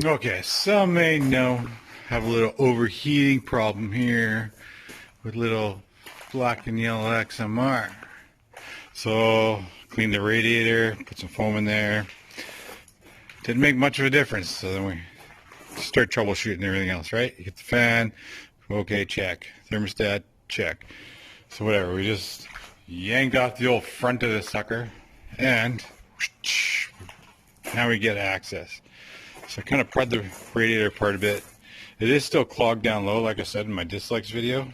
Okay, some may know have a little overheating problem here with little black and yellow XMR. So clean the radiator, put some foam in there. Didn't make much of a difference. So then we start troubleshooting everything else, right? You get the fan, okay, check. Thermostat, check. So whatever, we just yanked off the old front of the sucker and now we get access. So I kind of pried the radiator apart a bit. It is still clogged down low, like I said in my dislikes video.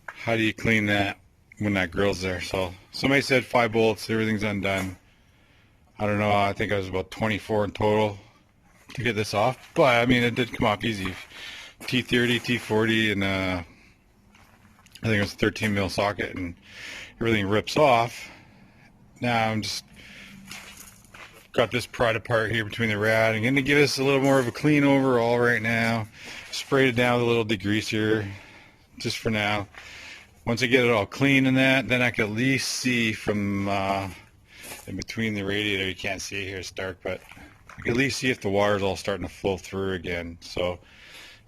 How do you clean that when that grill's there? So somebody said 5 bolts, everything's undone. I don't know, I think I was about 24 in total to get this off. But I mean, it did come off easy. T30, T40, and I think it was a 13 mil socket, and everything rips off. Now I'm just got this pried apart here between the rad. I'm going to give this a little more of a clean overall right now. Sprayed it down with a little degreaser just for now. Once I get it all clean and that, then I can at least see from in between the radiator. You can't see it here, it's dark, but I can at least see if the water's all starting to flow through again. So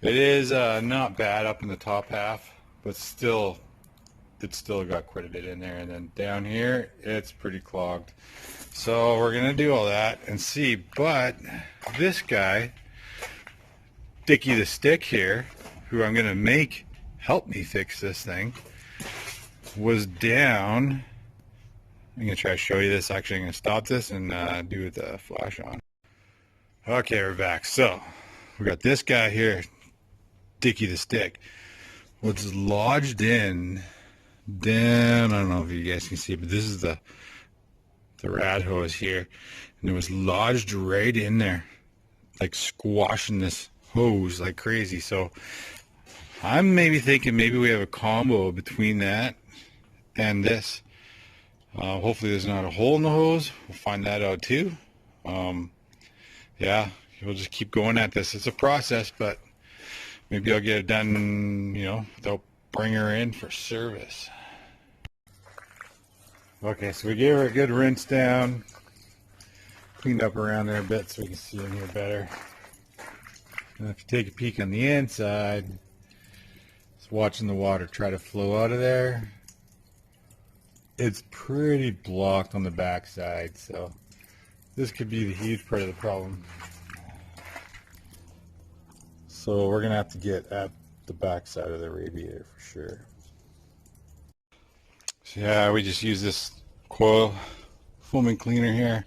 it is not bad up in the top half, but still, it's still got quite a bit in there. And then down here, it's pretty clogged. So we're gonna do all that and see, but this guy, Dickie the Stick here, who I'm gonna make help me fix this thing, was down. I'm gonna try to show you this. Actually, I'm gonna stop this and do it the flash on. Okay, we're back. So we got this guy here, Dickie the Stick. What's lodged in down, I don't know if you guys can see, but this is the rad hose here, and it was lodged right in there, like squashing this hose like crazy. So I'm maybe thinking maybe we have a combo between that and this. Hopefully there's not a hole in the hose. We'll find that out too. Yeah, we'll just keep going at this. It's a process, but maybe I'll get it done, you know, without bringing her in for service. Okay, so we gave her a good rinse down, cleaned up around there a bit so we can see in here better. And if you take a peek on the inside, it's watching the water try to flow out of there. It's pretty blocked on the back side, so this could be the huge part of the problem. So we're gonna have to get at the back side of the radiator for sure. So yeah, we just use this coil foaming cleaner here.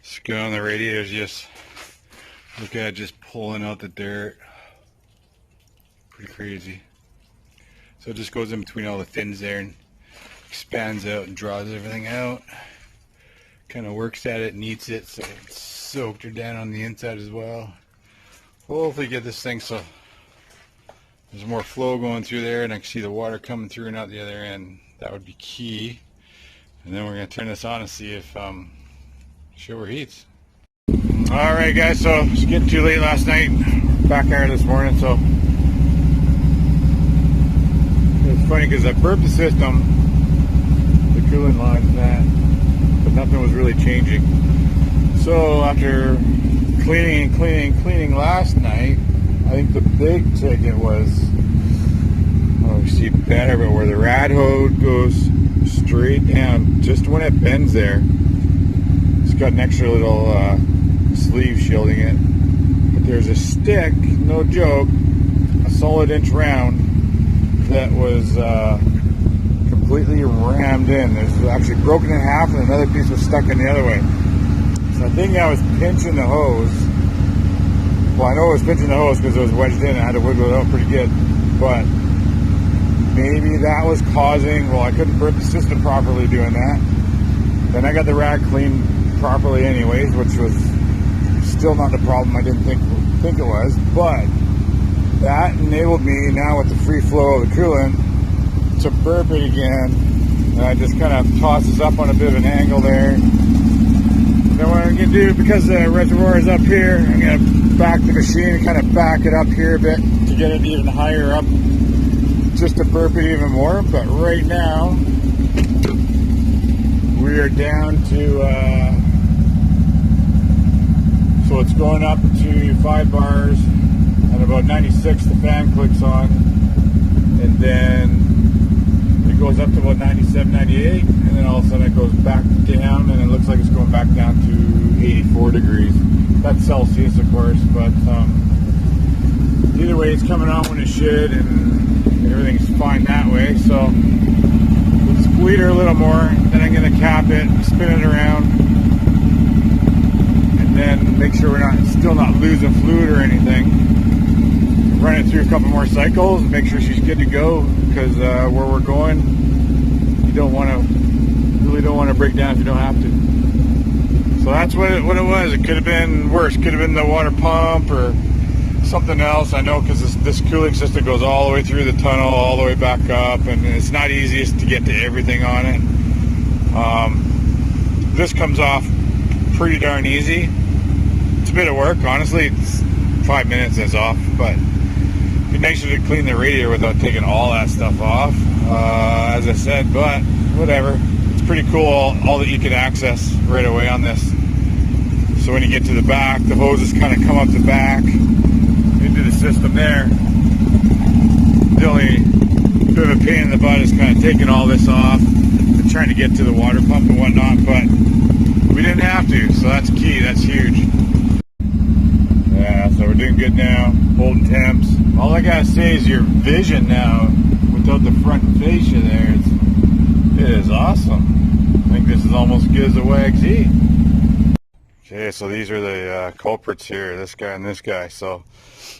Just go on the radiators, just look at it, just pulling out the dirt. Pretty crazy. So it just goes in between all the fins there and expands out and draws everything out. Kind of works at it, kneads it, so it's soaked her down on the inside as well. Hopefully get this thing so there's more flow going through there and I can see the water coming through and out the other end. That would be key. And then we're going to turn this on and see if she overheats. Alright guys, so it's getting too late last night. Back here this morning, so it's funny because I burped the system, the coolant lines and that, but nothing was really changing. So after cleaning last night, I think the big ticket was, oh, you see better, but where the rad hose goes straight down, just when it bends there, it's got an extra little sleeve shielding it. But there's a stick, no joke, a solid inch round, that was completely rammed in. There's actually broken in half and another piece was stuck in the other way. So I think I was pinching the hose. Well, I know I was pinching the hose because it was wedged in and I had to wiggle it out pretty good. But maybe that was causing, well, I couldn't burp the system properly doing that. Then I got the rad cleaned properly anyways, which was still not the problem I didn't think it was. But that enabled me now with the free flow of the coolant to burp it again. And I just kind of toss this up on a bit of an angle there. Then what I'm going to do, because the reservoir is up here, I'm going to back the machine and kind of back it up here a bit to get it even higher up, just to burp it even more. But right now, we are down to So it's going up to 5 bars, and about 96 the fan clicks on, and then it goes up to about 97, 98, and then all of a sudden it goes back down, and it looks like it's going back down to 84 degrees. That's Celsius, of course, but either way, it's coming on when it should, and everything's fine that way. So let's bleed her a little more, then I'm going to cap it, spin it around, and then make sure we're still not losing fluid or anything. Run it through a couple more cycles, make sure she's good to go, because where we're going, you really don't want to break down if you don't have to. So that's what it was. It could have been worse. Could have been the water pump or something else. I know, because this cooling system goes all the way through the tunnel, all the way back up, and it's not easiest to get to everything on it. This comes off pretty darn easy. It's a bit of work, honestly. It's 5 minutes and it's off, but it'd be nicer to clean the radiator without taking all that stuff off, as I said, but whatever. It's pretty cool, all that you can access right away on this. So when you get to the back, the hoses kind of come up the back into the system there. The only bit of a pain in the butt is kind of taking all this off and trying to get to the water pump and whatnot, but we didn't have to, so that's key, that's huge. Yeah, so we're doing good now, holding temps. All I gotta say is your vision now, without the front fascia there, it is awesome. I think this is almost as good as a WAG Z. Okay, so these are the culprits here, this guy and this guy. So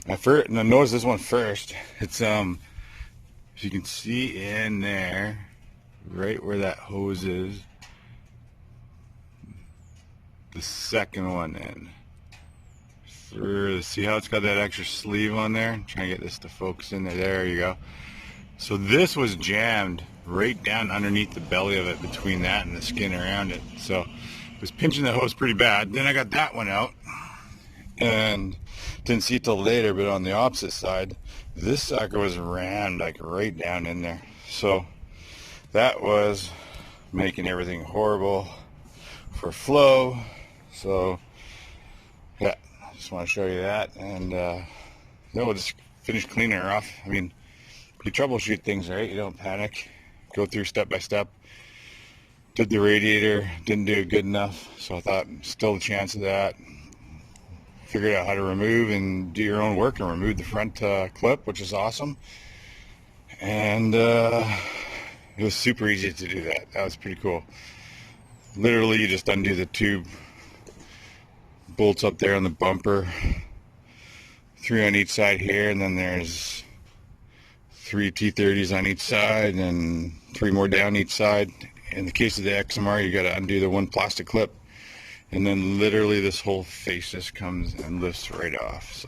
now notice this one first. It's if you can see in there, right where that hose is, the second one in. See how it's got that extra sleeve on there? I'm trying to get this to focus in there. There you go. So this was jammed right down underneath the belly of it, between that and the skin around it. So it was pinching the hose pretty bad. Then I got that one out and didn't see it till later, but on the opposite side, this sucker was rammed like right down in there. So that was making everything horrible for flow. So yeah, just want to show you that, and then we'll just finish cleaning her off. I mean, you troubleshoot things, right? You don't panic. Go through step by step. Did the radiator, didn't do it good enough, so I thought still a chance of that. Figured out how to remove and do your own work and remove the front clip, which is awesome. And it was super easy to do that. That was pretty cool. Literally, you just undo the tube bolts up there on the bumper, 3 on each side here, and then there's 3 T30s on each side and 3 more down each side. In the case of the XMR, you got to undo the one plastic clip, and then literally this whole face just comes and lifts right off. So